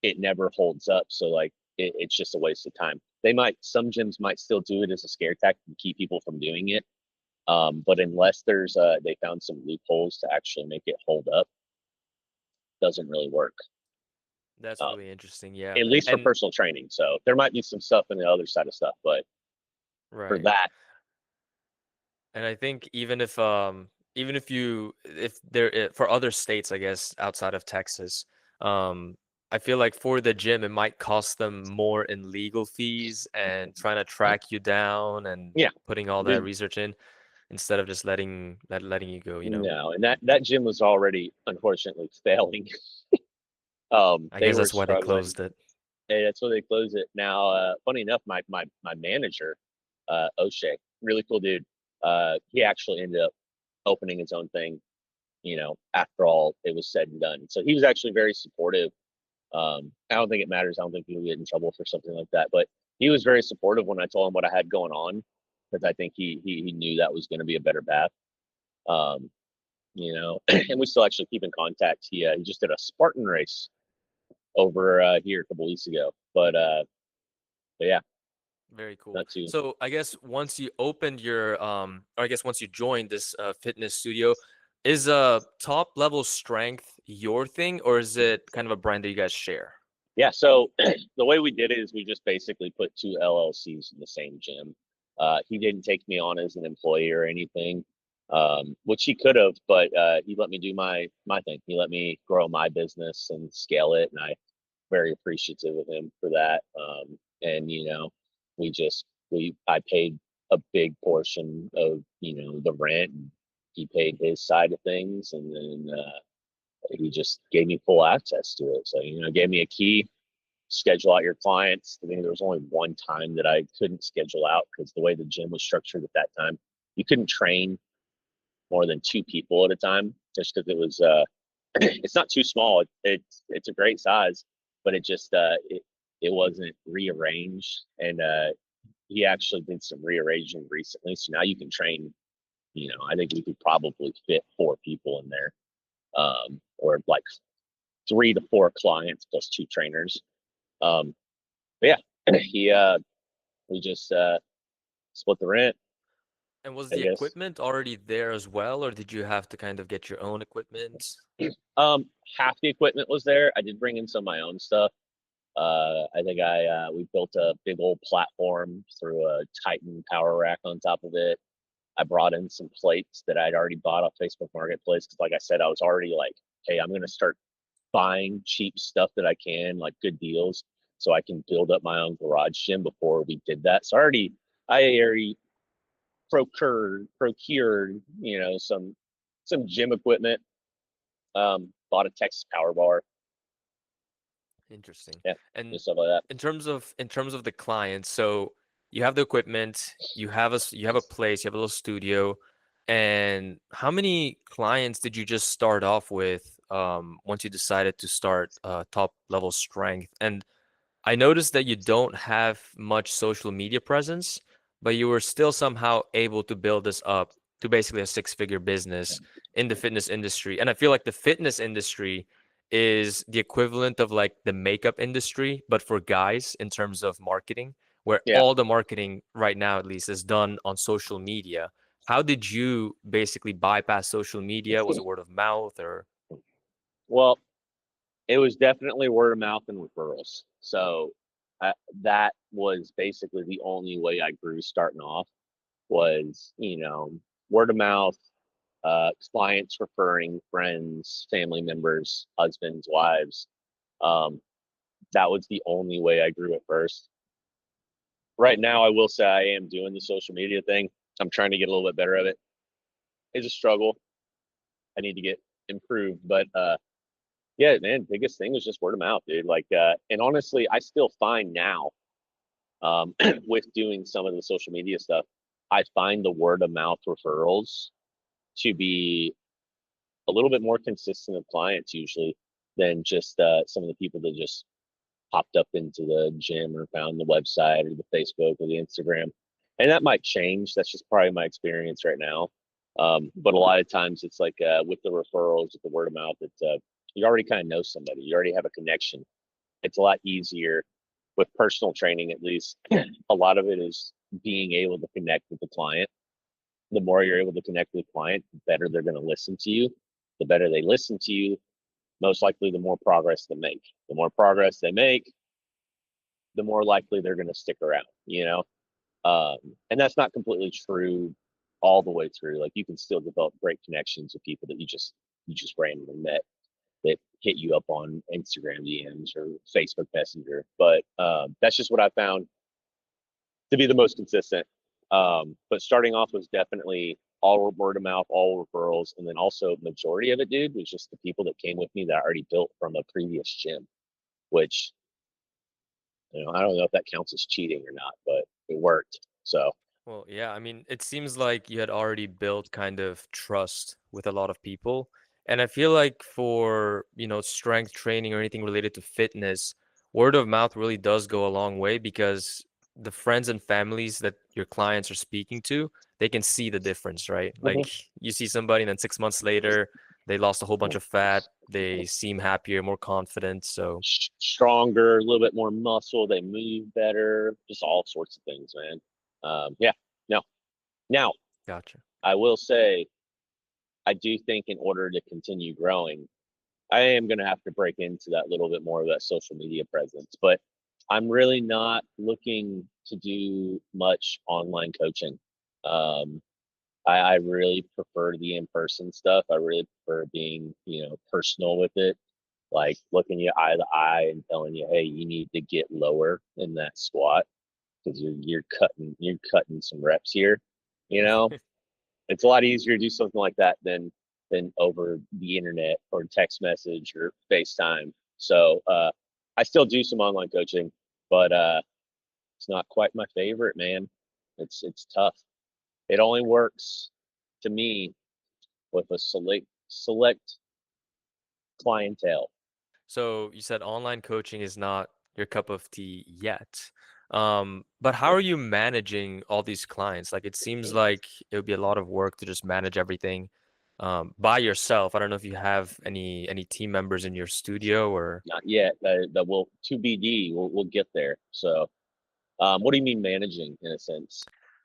Speaker 2: it never holds up. So like it's just a waste of time. Some gyms might still do it as a scare tactic to keep people from doing it. But unless they found some loopholes to actually make it hold up, doesn't really work.
Speaker 1: That's
Speaker 2: Um,
Speaker 1: really interesting. Yeah.
Speaker 2: at least for
Speaker 1: And
Speaker 2: personal training. So there might be some stuff in the other side of stuff, but for
Speaker 1: right.
Speaker 2: that,
Speaker 1: And I think even if you if there for other states, I guess outside of Texas, I feel like for the gym it might cost them more in legal fees and trying to track you down and
Speaker 2: yeah,
Speaker 1: putting all that
Speaker 2: dude,
Speaker 1: research in instead of just letting you go, you know.
Speaker 2: no. And that gym was already unfortunately failing.
Speaker 1: I
Speaker 2: They
Speaker 1: guess
Speaker 2: were
Speaker 1: that's why they
Speaker 2: struggling.
Speaker 1: closed it.
Speaker 2: Hey, that's why they closed it. Now, funny enough, my manager, O'Shea, really cool dude. He actually ended up opening his own thing, after all it was said and done. So he was actually very supportive. I don't think it matters. I don't think he'll get in trouble for something like that. But he was very supportive when I told him what I had going on, because I think he knew that was going to be a better path. Um, and we still actually keep in contact. He just did a Spartan race over here a couple weeks ago. But yeah,
Speaker 1: Very cool.
Speaker 2: not too.
Speaker 1: So I guess once you opened your or I guess once you joined this fitness studio, is top level strength your thing or is it kind of a brand that you guys share?
Speaker 2: Yeah, so the way we did it is we just basically put two LLCs in the same gym. He didn't take me on as an employee or anything, which he could have, but he let me do my thing. He let me grow my business and scale it, and I very appreciative of him for that. And I paid a big portion of the rent, and he paid his side of things, and then he just gave me full access to it. So gave me a key, schedule out your clients. I think there was only one time that I couldn't schedule out because the way the gym was structured at that time, you couldn't train more than two people at a time, just because it was it's not too small. It's a great size, but it wasn't rearranged. And he actually did some rearranging recently, so now you can train. I think we could probably fit four people in there, or like 3 to 4 clients plus two trainers. Um, but yeah, we just split the rent,
Speaker 1: And was
Speaker 2: I
Speaker 1: the
Speaker 2: guess.
Speaker 1: equipment already there as well or did you have to kind of get your own equipment?
Speaker 2: Um, Half the equipment was there. I did bring in some of my own stuff. I think we built a big old platform through a Titan power rack on top of it. I brought in some plates that I'd already bought off Facebook Marketplace because, like I said, I was already like, hey, I'm gonna start buying cheap stuff that I can, like good deals, so I can build up my own garage gym before we did that. So I already procured, some gym equipment. Bought a Texas power bar.
Speaker 1: Interesting.
Speaker 2: Yeah,
Speaker 1: And
Speaker 2: just stuff like that.
Speaker 1: in terms of the clients, so you have the equipment, you have a place, you have a little studio, and how many clients did you just start off with once you decided to start top level strength? And I noticed that you don't have much social media presence, but you were still somehow able to build this up to basically a six-figure business in the fitness industry. And I feel like the fitness industry is the equivalent of like the makeup industry, but for guys in terms of marketing, where
Speaker 2: Yeah.
Speaker 1: all the marketing right now, at least, is done on social media. How did you basically bypass social media? Was it word of mouth or?
Speaker 2: Well, it was definitely word of mouth and referrals. So that was basically the only way I grew starting off was, word of mouth, clients referring friends, family members, husbands, wives. Um, that was the only way I grew at first. Right now, I will say I am doing the social media thing. I'm trying to get a little bit better at it. It's a struggle. I need to get improved, but yeah, man, biggest thing was just word of mouth, dude. Like, and honestly, I still find now, with doing some of the social media stuff, I find the word of mouth referrals to be a little bit more consistent of clients usually than just some of the people that just popped up into the gym or found the website or the Facebook or the Instagram. And that might change. That's just probably my experience right now. But a lot of times it's like with the referrals, with the word of mouth, it's you already kind of know somebody. You already have a connection. It's a lot easier with personal training, at least. A lot of it is being able to connect with the client. The more you're able to connect with the client, the better they're going to listen to you. The better they listen to you, most likely the more progress they make. The more progress they make, the more likely they're going to stick around. Um, and that's not completely true all the way through. Like you can still develop great connections with people that you just randomly met that hit you up on Instagram DMs or Facebook Messenger. But that's just what I found to be the most consistent. But starting off was definitely all word of mouth, all referrals, and then also majority of it, dude, was just the people that came with me that I already built from a previous gym, which I don't know if that counts as cheating or not, but it worked. So
Speaker 1: Well, yeah, I mean, it seems like you had already built kind of trust with a lot of people. And I feel like for, strength training or anything related to fitness, word of mouth really does go a long way because the friends and families that your clients are speaking to, they can see the difference, right?
Speaker 2: mhm.
Speaker 1: Like you see somebody and then 6 months later, they lost a whole bunch of fat, they seem happier, more confident. So,
Speaker 2: Stronger, a little bit more muscle, they move better, just all sorts of things, man. Yeah, no. Now,
Speaker 1: gotcha.
Speaker 2: I will say, I do think in order to continue growing, I am going to have to break into that little bit more of that social media presence, but I'm really not looking to do much online coaching. Um, I really prefer the in-person stuff. I really prefer being, personal with it, like looking you eye to eye and telling you, hey, you need to get lower in that squat because you're cutting some reps here. You know, it's a lot easier to do something like that than over the internet or text message or FaceTime. So I still do some online coaching, but it's not quite my favorite, man. It's tough. It only works to me with a select clientele.
Speaker 1: So you said online coaching is not your cup of tea yet. But how are you managing all these clients? Like it seems like it would be a lot of work to just manage everything by yourself. I don't know if you have any team members in your studio or
Speaker 2: Not yet. That will to BD. We'll get there. So, what do you mean managing in a sense?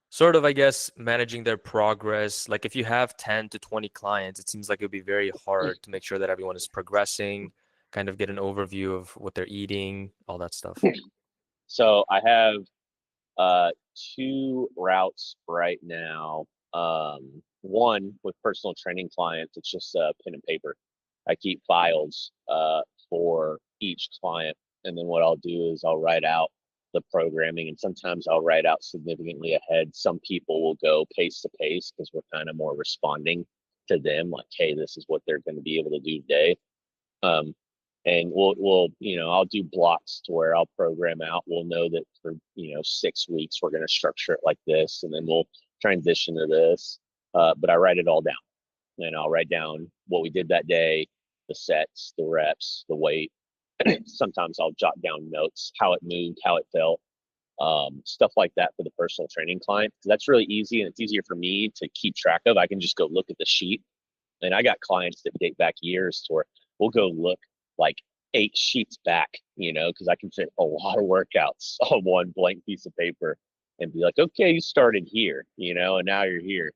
Speaker 1: sort of, I guess, managing their progress. Like if you have 10 to 20 clients, it seems like it would be very hard to make sure that everyone is progressing, kind of get an overview of what they're eating, all that stuff.
Speaker 2: So I have two routes right now. One with personal training clients, it's just pen and paper. I keep files for each client, and then what I'll do is I'll write out the programming, and sometimes I'll write out significantly ahead. Some people will go pace to pace because we're kind of more responding to them, like, hey, this is what they're going to be able to do today. Um, And we'll I'll do blocks to where I'll program out. We'll know that for 6 weeks we're going to structure it like this, and then we'll transition to this. But I write it all down, and I'll write down what we did that day, the sets, the reps, the weight. Sometimes I'll jot down notes, how it moved, how it felt, stuff like that for the personal training client. That's really easy, and it's easier for me to keep track of. I can just go look at the sheet, and I got clients that date back years to where we'll go look like 8 sheets back, because I can fit a lot of workouts on one blank piece of paper and be like, okay, you started here, and now you're here.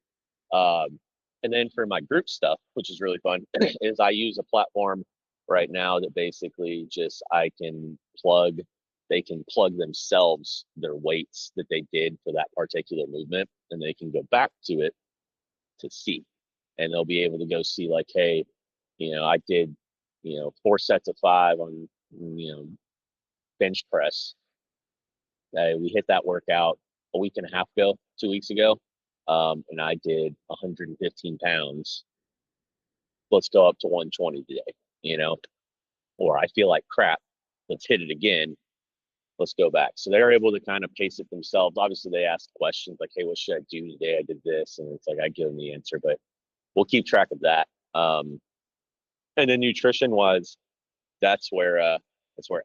Speaker 2: Um, and then for my group stuff, which is really fun, is I use a platform right now that basically just they can plug themselves their weights that they did for that particular movement, and they can go back to it to see. And they'll be able to go see like, hey, I did, 4 sets of 5 on, bench press. We hit that workout a week and a half ago, 2 weeks ago. And I did 115 pounds. Let's go up to 120 today, or I feel like crap. Let's hit it again. Let's go back. So they're able to kind of pace it themselves. Obviously, they ask questions like, hey, what should I do today? I did this. And it's like, I give them the answer, but we'll keep track of that. And then nutrition wise, that's where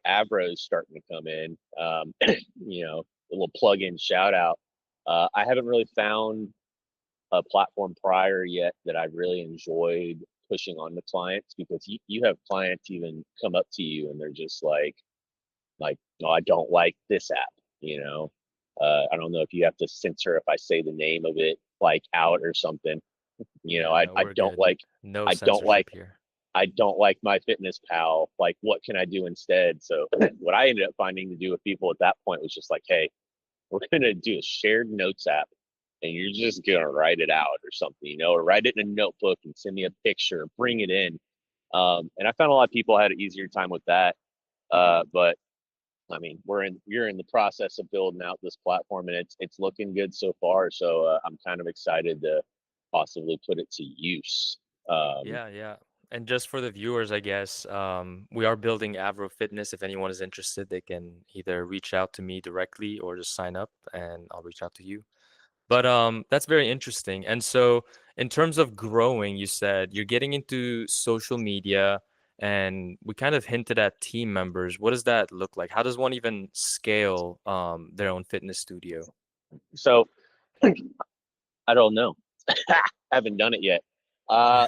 Speaker 2: Avro is starting to come in. A little plug-in shout out. I haven't really found a platform prior yet that I really enjoyed pushing on the clients, because you have clients even come up to you and they're just like, no, I don't like this app. I don't know if you have to censor if I say the name of it like out or something.
Speaker 1: Yeah, no,
Speaker 2: I
Speaker 1: we're
Speaker 2: don't
Speaker 1: good.
Speaker 2: like
Speaker 1: No
Speaker 2: I don't like
Speaker 1: censorship here.
Speaker 2: I don't like my fitness pal. Like, what can I do instead? So what I ended up finding to do with people at that point was just like, hey, we're gonna do a shared notes app, and you're just gonna write it out or something, or write it in a notebook and send me a picture, bring it in. And I found a lot of people had an easier time with that. But I mean, you're in the process of building out this platform, and it's looking good so far. So I'm kind of excited to possibly put it to use. Um,
Speaker 1: Yeah, yeah. And just for the viewers, I guess, we are building Avro Fitness. If anyone is interested, they can either reach out to me directly or just sign up and I'll reach out to you. But that's very interesting. And so, in terms of growing, you said you're getting into social media, and we kind of hinted at team members. What does that look like? How does one even scale their own fitness studio?
Speaker 2: so I don't know. Haven't done it yet. Uh,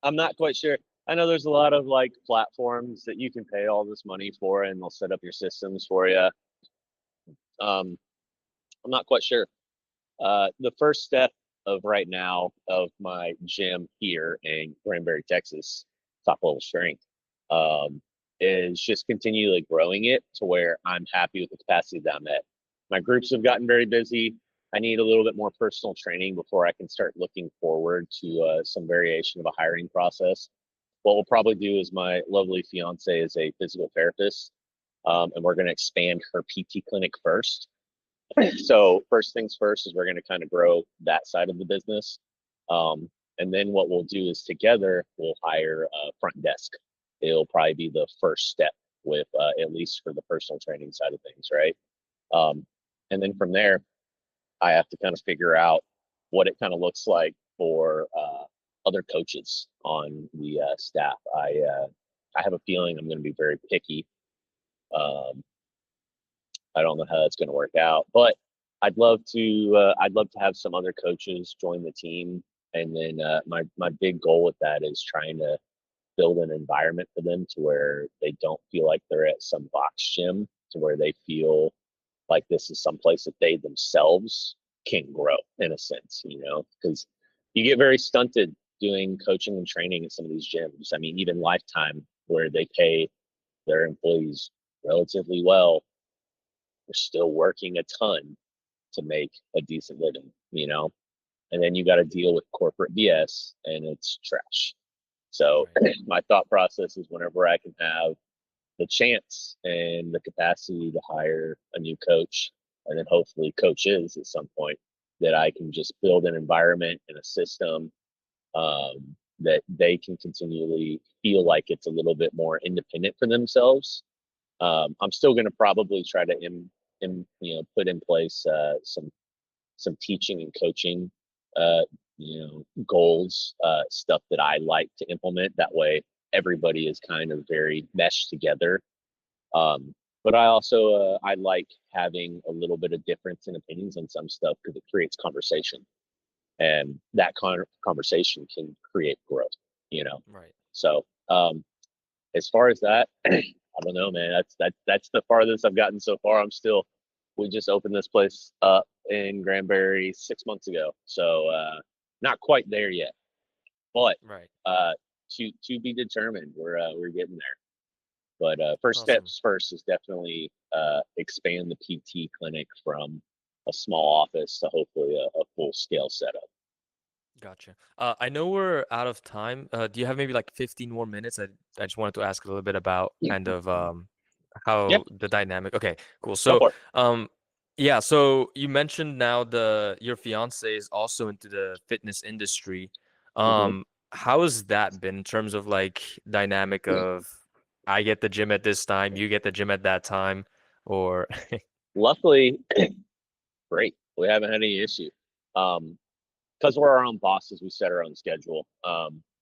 Speaker 2: I'm not quite sure. I know there's a lot of like platforms that you can pay all this money for, and they'll set up your systems for you. Um, I'm not quite sure. The first step of right now of my gym here in Granbury, Texas, top level strength, um, is just continually growing it to where I'm happy with the capacity that I'm at. My groups have gotten very busy. I need a little bit more personal training before I can start looking forward to some variation of a hiring process. What we'll probably do is my lovely fiance is a physical therapist, and we're going to expand her PT clinic first. So first things first is we're going to kind of grow that side of the business. And then what we'll do is together we'll hire a front desk. It'll probably be the first step with at least for the personal training side of things, right? Um, and then from there, I have to kind of figure out what it kind of looks like for other coaches on the staff. I have a feeling I'm going to be very picky. Um, I don't know how that's going to work out, but I'd love to have some other coaches join the team, and then my big goal with that is trying to build an environment for them to where they don't feel like they're at some box gym, to where they feel like this is someplace that they themselves can grow in a sense, because you get very stunted doing coaching and training at some of these gyms. I mean, even Lifetime, where they pay their employees relatively well, they're still working a ton to make a decent living. And then you got to deal with corporate BS, and it's trash. So
Speaker 1: Right.
Speaker 2: my thought process is whenever I can have the chance and the capacity to hire a new coach, and then hopefully coaches at some point, that I can just build an environment and a system, that they can continually feel like it's a little bit more independent for themselves. I'm still going to probably try to put in place some teaching and coaching goals, stuff that I like to implement. That way, everybody is kind of very meshed together. But I also I like having a little bit of difference in opinions on some stuff because it creates conversation, and that conversation can create growth. You know,
Speaker 1: Right.
Speaker 2: so as far as that, I don't know, man. That's the farthest I've gotten so far. We just opened this place up in Granbury 6 months ago, so not quite there yet, but
Speaker 1: Right.
Speaker 2: uh, to be determined. We're getting there. But first
Speaker 1: Awesome.
Speaker 2: steps first is definitely expand the PT clinic from a small office to hopefully a full scale setup.
Speaker 1: Gotcha. I know we're out of time. Do you have maybe like 15 more minutes? I just wanted to ask a little bit about kind of
Speaker 2: Yeah,
Speaker 1: how the dynamic. Okay, cool.
Speaker 2: go
Speaker 1: So,
Speaker 2: for it.
Speaker 1: um, yeah, so you mentioned now your fiance is also into the fitness industry.
Speaker 2: Hmm.
Speaker 1: How has that been in terms of like dynamic of I get the gym at this time, you get the gym at that time, or
Speaker 2: Luckily, great. We haven't had any issue. Because we're our own bosses, we set our own schedule.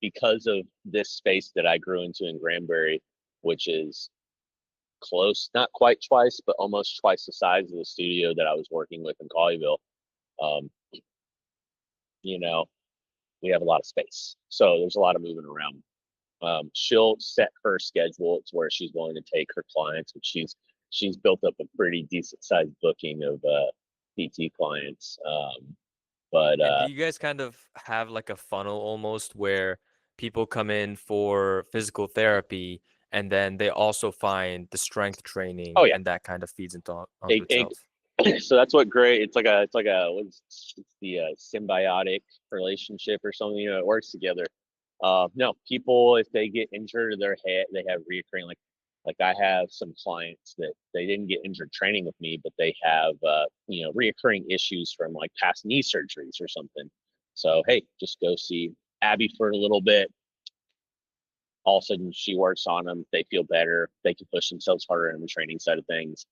Speaker 2: Because of this space that I grew into in Granbury, which is close, not quite twice, but almost twice the size of the studio that I was working with in Colleyville. Um, you know, we have a lot of space, so there's a lot of moving around. She'll set her schedule to where she's willing to take her clients, and she's built up a pretty decent sized booking of PT clients. But
Speaker 1: And do you guys kind of have like a funnel almost where people come in for physical therapy and then they also find the strength
Speaker 2: oh
Speaker 1: training
Speaker 2: yeah,
Speaker 1: and that kind of feeds onto
Speaker 2: it,
Speaker 1: itself?
Speaker 2: so that's what great. It's like a it's the symbiotic relationship or something. It works together. No, people if they get injured in their head, they have reoccurring like I have some clients that they didn't get injured training with me, but they have reoccurring issues from like past knee surgeries or something. So hey, just go see Abby for a little bit. All of a sudden, she works on them. They feel better. They can push themselves harder in the training side of things.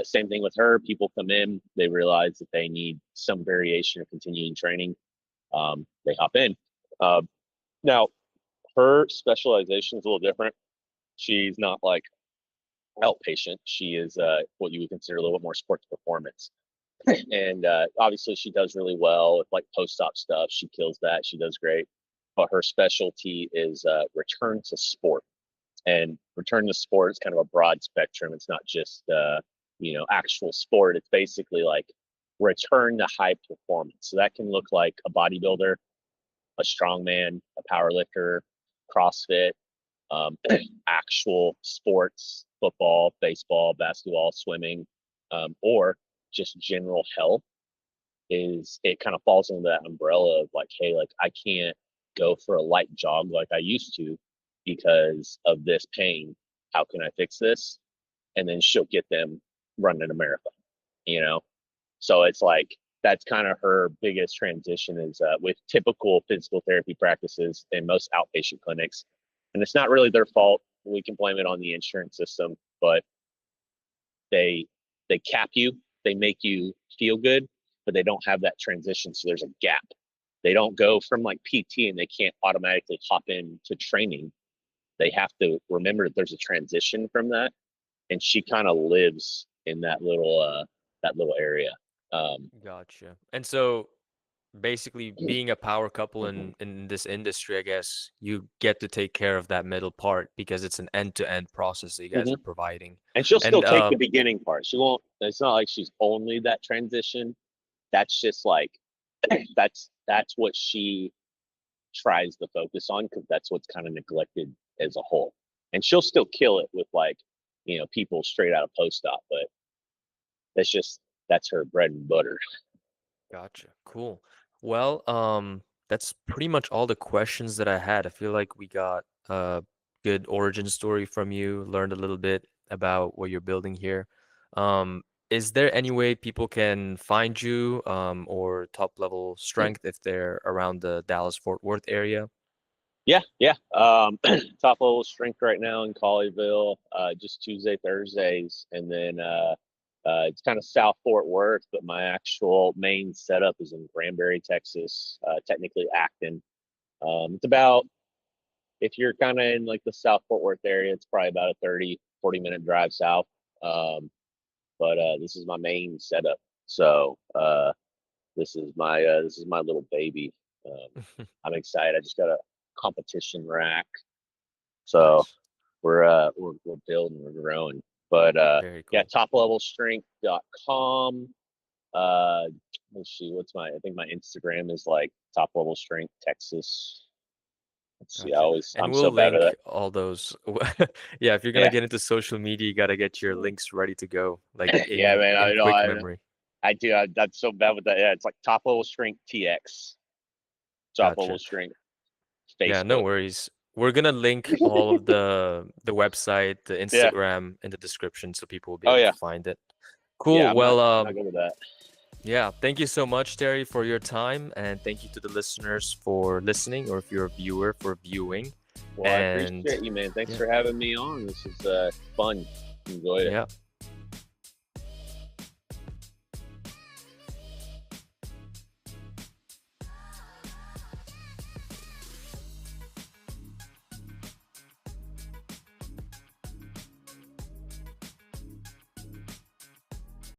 Speaker 2: Same thing with her. People come in, they realize that they need some variation of continuing training. They hop in. Uh, Now, her specialization is a little different. She's not like outpatient. She is what you would consider a little bit more sports performance. And obviously, she does really well with like post-op stuff. She kills that. She does great. But her specialty is return to sport. And return to sport is kind of a broad spectrum. It's not just actual sport. It's basically like return to high performance. So that can look like a bodybuilder, a strongman, a power lifter, CrossFit, actual sports, football, baseball, basketball, swimming, or just general health. Is it kind of falls into that umbrella of like, hey, like I can't go for a light jog like I used to because of this pain. How can I fix this? And then she'll get them running a marathon, you know? So it's like that's kind of her biggest transition is with typical physical therapy practices in most outpatient clinics. And it's not really their fault. We can blame it on the insurance system, but they they cap you, they make you feel good, but they don't have that transition. So there's a gap. They don't go from like PT and they can't automatically hop into training. They have to remember that there's a transition from that. And she kind of lives in that little area. Um,
Speaker 1: Gotcha. And so basically being a power couple in this industry, I guess you get to take care of that middle part because it's an end-to-end process that you guys are
Speaker 2: mhm.
Speaker 1: providing.
Speaker 2: And she'll still
Speaker 1: And
Speaker 2: take the beginning part. She won't. It's not like she's only that transition. That's just like that's what she tries to focus on because that's what's kind of neglected as a whole. And she'll still kill it with like people straight out of post op, but that's just that's her bread and butter.
Speaker 1: Gotcha. Cool. Well, that's pretty much all the questions that I had. I feel like we got a good origin story from you, learned a little bit about what you're building here. Is there any way people can find you, or top level strength if they're around the Dallas Fort Worth area?
Speaker 2: Yeah, yeah. Top level strength right now in Colleyville, just Tuesday, Thursdays, and then it's kind of South Fort Worth, but my actual main setup is in Granbury, Texas, technically Acton. It's about, if you're kind of in like the South Fort Worth area, it's probably about a 30-40 minute drive south. Um, but this is my main setup. So this is my little baby. I'm excited. I just got a competition rack. So
Speaker 1: Nice.
Speaker 2: we're building, we're growing. But
Speaker 1: Very
Speaker 2: yeah,
Speaker 1: cool.
Speaker 2: toplevelstrength.com. Uh let's see, I think my Instagram is like top level strength Texas. Let's see,
Speaker 1: Gotcha. And
Speaker 2: I'm so
Speaker 1: we'll
Speaker 2: bad at
Speaker 1: link
Speaker 2: that.
Speaker 1: all those. Yeah, if you're gonna
Speaker 2: Yeah.
Speaker 1: get into social media, you gotta get your links ready to go, like
Speaker 2: Yeah, man.
Speaker 1: in
Speaker 2: I know
Speaker 1: quick memory.
Speaker 2: I do. I'm so bad with that. Yeah, it's like top level strength TX. Top level
Speaker 1: Gotcha.
Speaker 2: strength
Speaker 1: Yeah, no
Speaker 2: Facebook.
Speaker 1: worries. We're gonna link all of the website, the
Speaker 2: Yeah.
Speaker 1: Instagram in the description so people will be
Speaker 2: Oh
Speaker 1: able
Speaker 2: yeah.
Speaker 1: to find it.
Speaker 2: Yeah,
Speaker 1: Cool. Well,
Speaker 2: I'm not good with that.
Speaker 1: yeah, thank you so much, Terry, for your time, and thank you to the listeners for listening, or if you're a viewer, for viewing.
Speaker 2: Well, I
Speaker 1: And
Speaker 2: appreciate you, man. Thanks
Speaker 1: yeah,
Speaker 2: for having me on. This is fun. Enjoyed it.
Speaker 1: yeah.